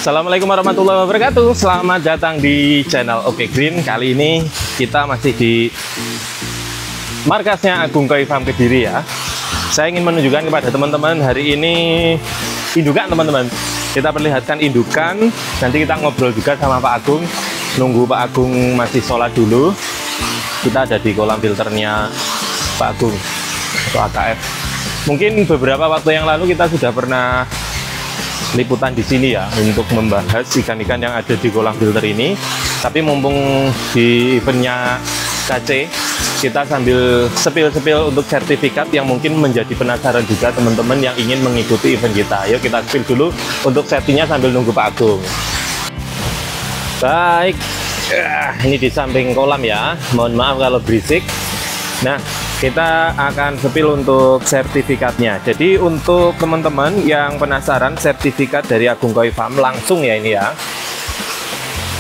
Assalamualaikum warahmatullahi wabarakatuh. Selamat datang di channel Oke Green. Kali ini kita masih di markasnya Agung Koi Farm Kediri ya. Saya ingin menunjukkan kepada teman-teman hari ini indukan teman-teman. Kita perlihatkan indukan. Nanti kita ngobrol juga sama Pak Agung. Nunggu Pak Agung masih sholat dulu. Kita ada di kolam filternya Pak Agung atau AKF. Mungkin beberapa waktu yang lalu kita sudah pernah liputan di sini ya untuk membahas ikan-ikan yang ada di kolam filter ini. Tapi mumpung di eventnya KC, kita sambil sepil-sepil untuk sertifikat yang mungkin menjadi penasaran juga teman-teman yang ingin mengikuti event kita. Yuk kita sepil dulu untuk settingnya sambil nunggu Pak Agung. Baik, ini di samping kolam ya. Mohon maaf kalau berisik. Nah, kita akan sepil untuk sertifikatnya. Jadi untuk teman-teman yang penasaran sertifikat dari Agung Koi Farm langsung ya ini ya.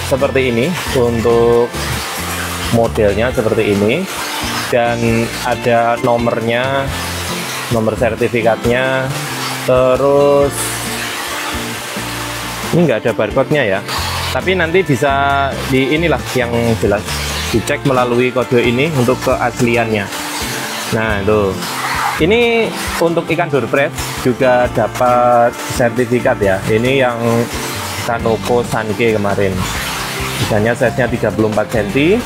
Seperti ini untuk modelnya seperti ini, dan ada nomornya, nomor sertifikatnya. Terus ini nggak ada barcode-nya ya, tapi nanti bisa di inilah yang jelas dicek melalui kode ini untuk keasliannya. Nah tuh, ini untuk ikan doorpress juga dapat sertifikat ya. Ini yang Kanoko Sanke kemarin, ikannya size-nya 34 cm,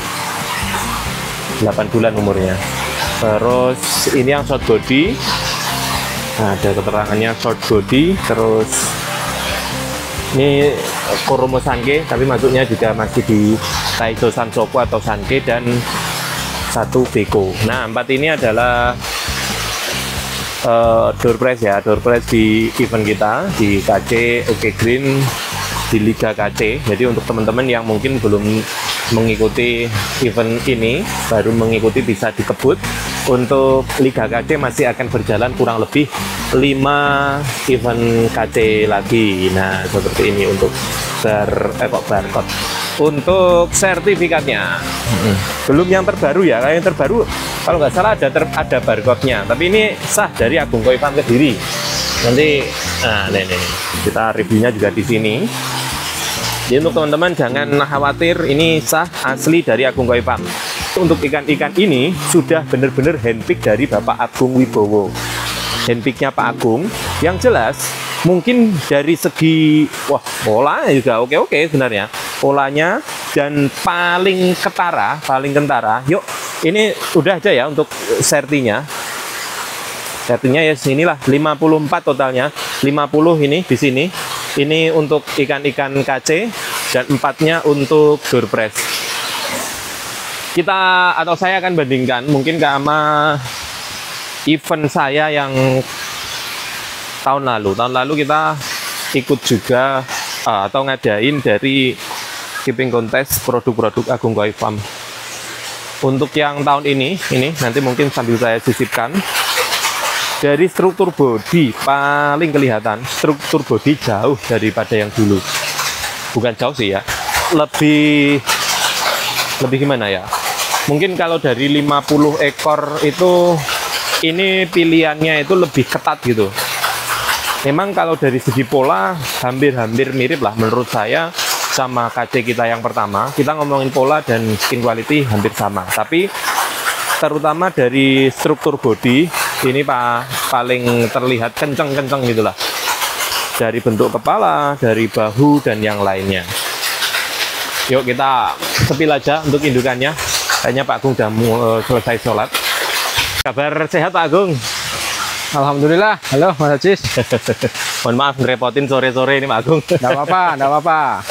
8 bulan umurnya. Terus ini yang short body, nah, ada keterangannya short body. Terus ini Kuromo Sanke, tapi masuknya juga masih di Taizo Sansoku atau Sanke, dan satu beko. Nah, 4 ini adalah door prize ya, door prize di event kita di KC Oke Green di Liga KC. Jadi untuk teman-teman yang mungkin belum mengikuti event ini, baru mengikuti, bisa dikebut. Untuk Liga KC masih akan berjalan kurang lebih 5 event KC lagi. Nah, seperti ini untuk barcode. Untuk sertifikatnya belum yang terbaru ya. Yang terbaru kalau nggak salah ada barcode-nya, tapi ini sah dari Agung Koi Farm Kediri. Nanti nah ini kita reviewnya juga di sini. Jadi untuk teman-teman jangan khawatir, ini sah asli dari Agung Koi Farm. Untuk ikan-ikan ini sudah benar-benar handpick dari Bapak Agung Wibowo. Handpicknya Pak Agung yang jelas. Mungkin dari segi pola juga oke sebenarnya, polanya, dan paling kentara. Yuk ini udah aja ya untuk sertinya ya sinilah 54 totalnya, 50 ini di sini. Ini untuk ikan-ikan KC dan 4-nya untuk doorpress. Saya akan bandingkan mungkin sama event saya yang tahun lalu kita ikut juga atau ngadain dari keeping contest produk-produk Agung Koi Farm. Untuk yang tahun ini nanti mungkin sambil saya sisipkan. Dari struktur body paling kelihatan, struktur body jauh daripada yang dulu. Bukan jauh sih ya, lebih gimana ya, mungkin kalau dari 50 ekor itu, ini pilihannya itu lebih ketat gitu. Memang kalau dari segi pola hampir mirip lah menurut saya sama KC kita yang pertama. Kita ngomongin pola dan skin quality hampir sama, tapi terutama dari struktur body ini paling terlihat kenceng gitulah, dari bentuk kepala, dari bahu, dan yang lainnya. Yuk kita sepil aja untuk indukannya. Kayaknya Pak Agung udah selesai sholat. Kabar sehat Pak Agung? Alhamdulillah. Halo Mas Ajis. Mohon maaf ngerepotin sore-sore ini Pak Agung. Nggak apa-apa.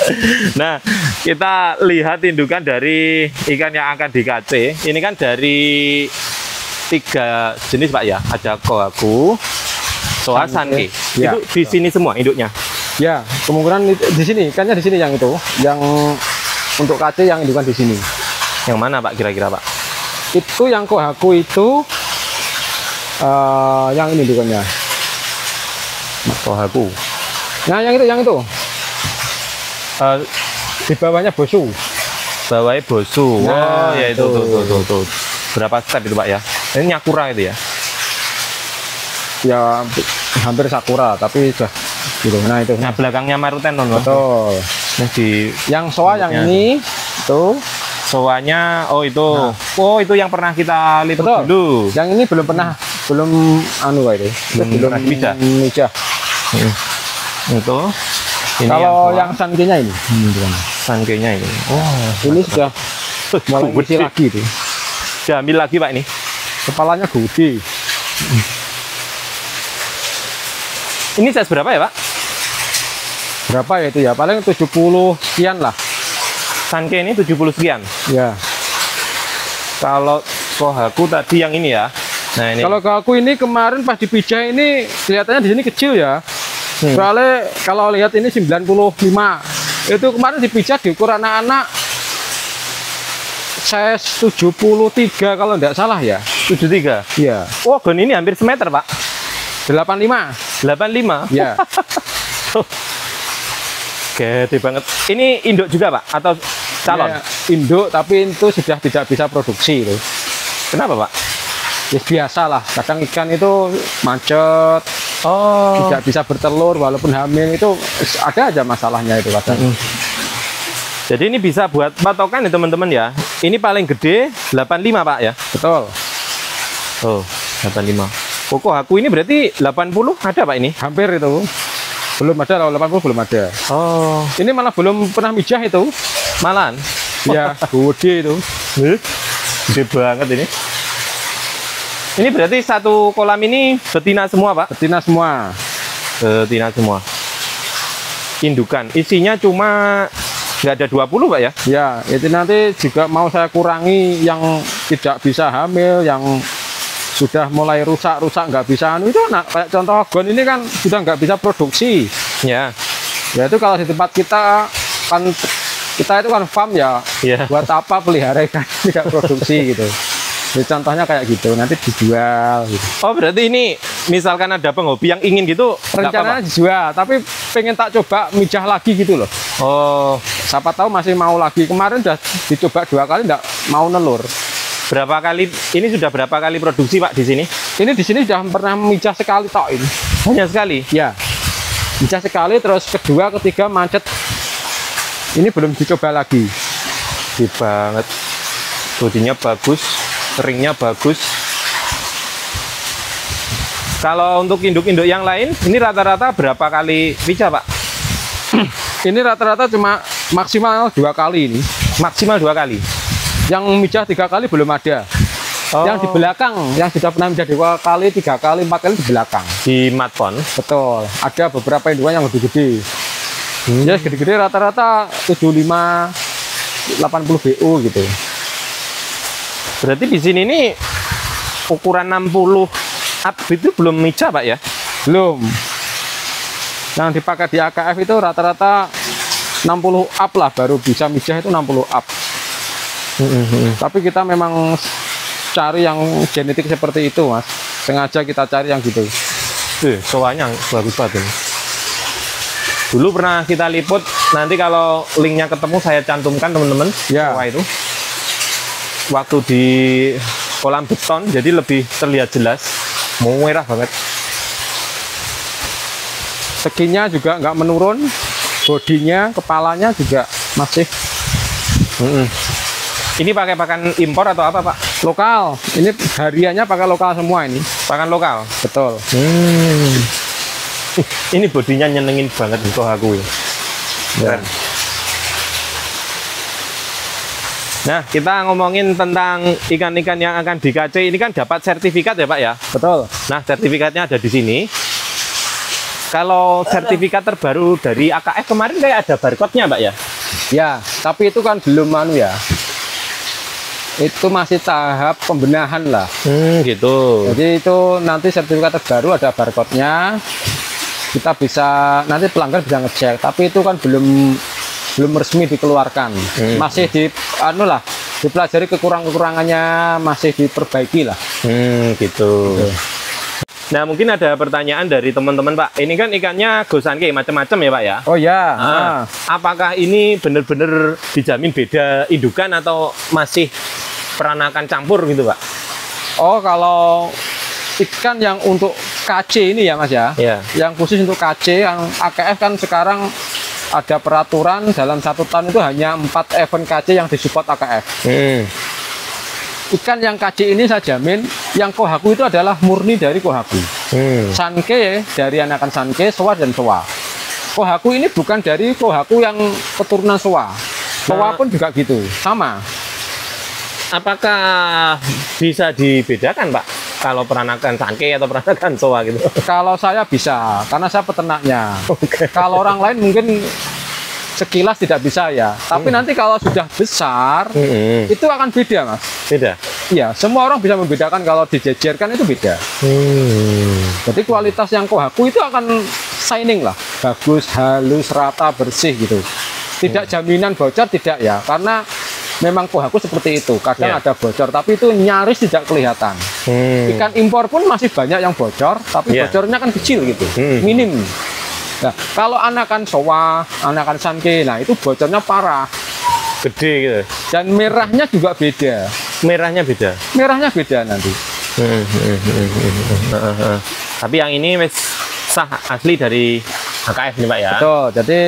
Nah, kita lihat indukan dari ikan yang akan di KC. Ini kan dari 3 jenis Pak ya. Ada Kohaku, Soha, Sanke. Ya. Itu di sini semua induknya? Ya, kemungkinan di sini. Ikannya di sini yang itu. Yang untuk KC yang indukan di sini. Yang mana Pak kira-kira Pak? Itu yang Kohaku itu yang ini indukannya. Kohaku. Nah, yang itu. Di bawahnya Bosu. Bawahnya Bosu. Nah, ya itu tuh. Berapa step itu Pak ya? Ini Nyakura itu ya? Ya hampir Sakura, tapi sudah gitu. Nah itu. Nah, belakangnya Maruten non. Betul. Nah, di Yang soa yang ini tuh. soanya, oh itu, itu yang pernah kita lipat Betul. dulu. Yang ini belum pernah, belum anu itu, belum mijah. Itu. Ini Kalau yang Sankenya ini, Sankenya ini. ini sudah mulai isi lagi itu. Sudah ambil lagi Pak ini. Kepalanya gede. Ini size berapa ya Pak? Berapa ya itu ya? Paling 70 sekian lah. Sanke ini 70 sekian. Ya. Kalau Kohaku tadi yang ini ya. Nah ini. Kalau aku ini kemarin pas dipijah ini kelihatannya di sini kecil ya. Soalnya kalau lihat ini 95. Itu kemarin dipijah diukur anak-anak size 73 kalau tidak salah ya. 73. Iya. Oh, gon ini hampir semeter Pak. 85. 85. Ya. Gede banget. Ini induk juga Pak atau calon? Ya, induk tapi itu sudah tidak bisa produksi itu. Kenapa Pak? Ya biasa lah. Kadang ikan itu macet. Oh. Tidak bisa bertelur walaupun hamil itu ada aja masalahnya itu kadang. Jadi ini bisa buat patokan ya teman-teman ya. Ini paling gede 85 Pak ya. Betul. Oh, 85. Kohaku ini berarti 80 ada Pak ini? Hampir itu. Belum ada, kalau 80 belum ada. Oh, Ini malah belum pernah mijah itu. malan. Ya, gede itu. Gede banget ini. Ini berarti satu kolam ini betina semua Pak? Betina semua. Betina semua. Indukan. Isinya cuma nggak ada 20 Pak ya? Ya, itu nanti juga mau saya kurangi yang tidak bisa hamil, yang sudah mulai rusak nggak bisa anu itu. Nah, kayak contoh gon ini kan sudah nggak bisa produksi. Ya. Ya itu kalau di tempat kita kan, kita itu kan farm ya. Ya. Buat apa pelihara ikan tidak produksi gitu. Jadi contohnya kayak gitu, nanti dijual gitu. Oh, berarti ini misalkan ada penghobi yang ingin gitu nggak Rencananya apa-apa? dijual, tapi pengen tak coba mijah lagi gitu loh. Oh, Siapa tahu masih mau lagi. Kemarin udah dicoba 2 kali nggak mau nelur. berapa kali ini sudah berapa kali produksi Pak di sini? Ini di sini sudah pernah mijah sekali tok ini. Hanya sekali. Ya. Mijah sekali, terus kedua, ketiga macet. Ini belum dicoba lagi. Gede banget. Bodinya bagus, keringnya bagus. Kalau untuk induk-induk yang lain, ini rata-rata berapa kali mijah Pak? Ini rata-rata cuma maksimal 2 kali ini. Maksimal 2 kali. Yang mijah 3 kali belum ada. Oh. Yang di belakang, yang sudah pernah mijah 2 kali, 3 kali, 4 kali di belakang. Di matpon. Betul. Ada beberapa indukan yang lebih gede. Ya gede-gede rata-rata 75, 80 BO gitu. Berarti di sini nih ukuran 60 up itu belum mijah Pak ya? Belum. Yang dipakai di AKF itu rata-rata 60 up lah, baru bisa mijah itu 60 up. Tapi kita memang cari yang genetik seperti itu Mas. Sengaja kita cari yang gitu. Soalnya bagus banget ini. Dulu pernah kita liput, nanti kalau linknya ketemu saya cantumkan teman-teman. Ya. Soa itu. Waktu di kolam beton, jadi lebih terlihat jelas. Merah banget. Seginya juga nggak menurun, bodinya, kepalanya juga masih Ini pakai pakan impor atau apa Pak? lokal. Ini hariannya pakai lokal semua ini. Pakan lokal. Betul. Ini bodinya nyenengin banget nih aku ya. Keren. Nah, kita ngomongin tentang ikan-ikan yang akan di KC. Ini kan dapat sertifikat ya Pak ya? Betul. Nah, sertifikatnya ada di sini. Kalau sertifikat terbaru dari AKF kemarin kayak ada barcode-nya Pak ya? Ya, tapi itu kan belum anu ya. Itu masih tahap pembenahan lah. Gitu. Jadi itu nanti sertifikat terbaru ada barcode-nya. Kita bisa, nanti pelanggan bisa ngecek. Tapi itu kan belum resmi dikeluarkan. Masih di anu lah, dipelajari kekurangannya, masih diperbaiki lah. Gitu. Nah, mungkin ada pertanyaan dari teman-teman Pak. Ini kan ikannya gosanke macam-macam ya Pak ya? Oh ya. Apakah ini benar-benar dijamin beda indukan atau masih peranakan campur gitu Pak? Oh, kalau ikan yang untuk KC ini ya Mas ya. Ya. Yang khusus untuk KC, yang AKF kan sekarang ada peraturan dalam 1 tahun itu hanya 4 event KC yang disupport AKF. Ikan yang KC ini saya jamin yang Kohaku itu adalah murni dari Kohaku. Sanke dari anakan Sanke, Sowa dan Sowa. Kohaku ini bukan dari Kohaku yang keturunan Sowa. Sowa pun juga gitu, sama. Apakah bisa dibedakan Pak? Kalau peranakan Sanke atau peranakan Sowa gitu? Kalau saya bisa, karena saya peternaknya. Oke. Kalau orang lain mungkin sekilas tidak bisa ya. Tapi nanti kalau sudah besar, itu akan beda Mas. Beda? Iya, semua orang bisa membedakan kalau dijejerkan itu beda. Jadi kualitas yang Kohaku itu akan shining lah. Bagus, halus, rata, bersih gitu. Tidak jaminan bocor, tidak ya. Karena memang Kohaku seperti itu. Kadang ada bocor, tapi itu nyaris tidak kelihatan. Ikan impor pun masih banyak yang bocor, tapi bocornya kan kecil gitu, minim. Nah, kalau anakan Sowa, anakan Sanke, nah itu bocornya parah. Gede gitu. Dan merahnya juga beda. Merahnya beda? Merahnya beda nanti. Tapi yang ini sah asli dari AKF nih Pak ya? Betul, jadi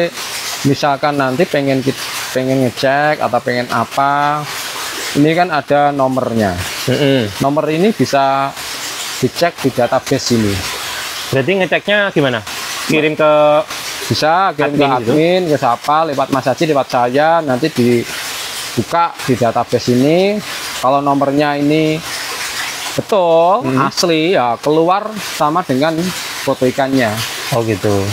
misalkan nanti pengen ngecek atau pengen apa, ini kan ada nomornya. Nomor ini bisa dicek di database ini. Berarti ngeceknya gimana? Kirim ke bisa kirim ke admin, ke siapa, lewat Mas Haji, lewat saya, nanti dibuka di database ini. Kalau nomornya ini betul, asli, ya keluar sama dengan foto ikannya. Oh gitu.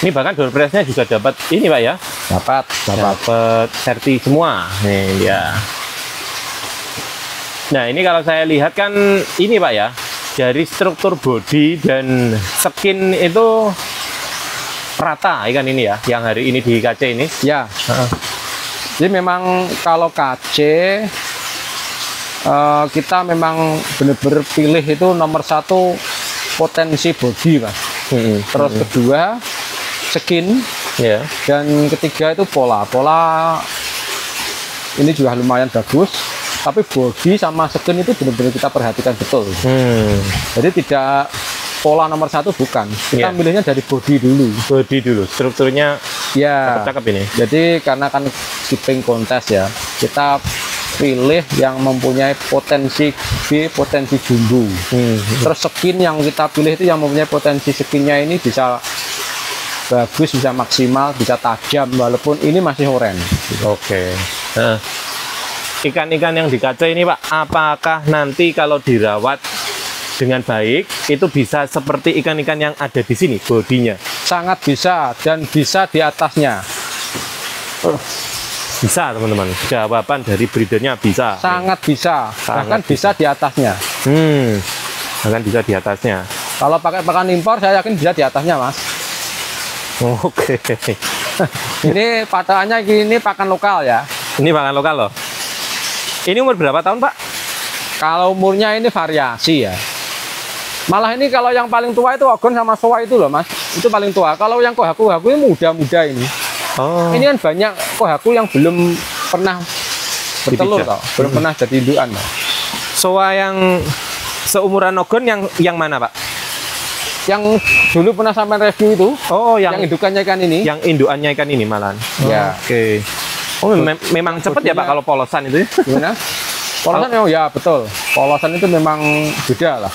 Ini bahkan door prize-nya juga dapat ini Pak ya? Dapat serti semua. Nih ya. Nah ini kalau saya lihat kan ini Pak ya, dari struktur body dan skin itu rata ikan ini ya, yang hari ini di KC ini. Ya. Jadi memang kalau KC kita memang benar-benar pilih itu nomor 1 potensi body Mas. Terus kedua skin, dan ketiga itu pola ini juga lumayan bagus, tapi body sama skin itu benar-benar kita perhatikan betul. Jadi tidak pola nomor 1 bukan, kita milihnya dari body dulu, strukturnya cakep ini. Jadi karena kan skipping kontes ya, kita pilih yang mempunyai potensi gede, potensi jumbo. Terus skin yang kita pilih itu yang mempunyai potensi skinnya ini bisa bagus, bisa maksimal, bisa tajam, walaupun ini masih oren. Oke. Ikan-ikan yang di KC ini Pak, apakah nanti kalau dirawat dengan baik itu bisa seperti ikan-ikan yang ada di sini bodinya? Sangat bisa, dan bisa di atasnya. Bisa teman-teman, jawaban dari breedernya bisa. Sangat bisa, bahkan bisa di atasnya. Bahkan bisa di atasnya. Kalau pakai pakan impor saya yakin bisa di atasnya Mas. Oke. Ini patahannya gini, pakan lokal ya. Ini pakan lokal loh. Ini umur berapa tahun Pak? Kalau umurnya ini variasi ya. Malah ini kalau yang paling tua itu Ogon sama Sowa itu loh Mas. Itu paling tua. Kalau yang Kohaku ini muda-muda ini. Ini kan banyak Kohaku yang belum pernah bertelur toh, belum pernah jadi indukan. Sowa yang seumuran Ogon yang mana Pak? Yang dulu pernah sampai review itu. Oh, yang indukannya ikan ini. Yang indukannya ikan ini malan. Ya. Oke. Oh, memang cepat ya Pak kalau polosan itu. Gimana? Polosan ya betul. Polosan itu memang beda lah.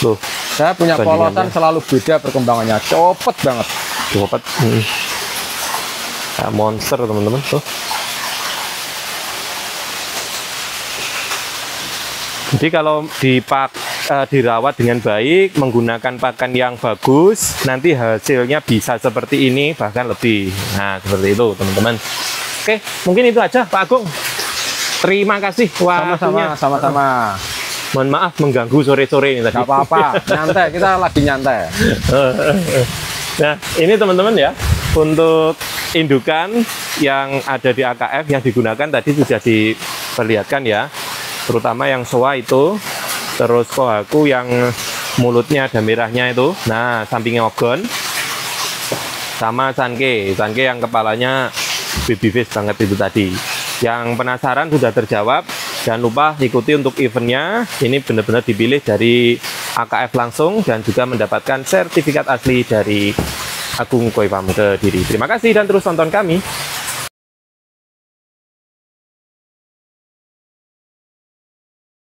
Loh, saya punya polosan selalu beda perkembangannya. Cepet banget. Cepet. Monster teman-teman tuh. Jadi kalau dirawat dengan baik, menggunakan pakan yang bagus, nanti hasilnya bisa seperti ini, bahkan lebih. Nah, seperti itu teman-teman. Oke, mungkin itu aja Pak Agung. Terima kasih. Sama-sama. Mohon maaf mengganggu sore-sore ini tadi. Gak apa-apa, nyantai. Kita lagi nyantai. Nah, ini teman-teman ya, untuk indukan yang ada di AKF yang digunakan tadi sudah diperlihatkan ya. Terutama yang Sowa itu, terus Kohaku yang mulutnya ada merahnya itu. Nah, sampingnya Ogon. Sama Sanke yang kepalanya baby face banget itu tadi. Yang penasaran sudah terjawab. Jangan lupa ikuti untuk eventnya. Ini benar-benar dipilih dari AKF langsung dan juga mendapatkan sertifikat asli dari Agung Koi Farm Kediri. Terima kasih dan terus tonton kami.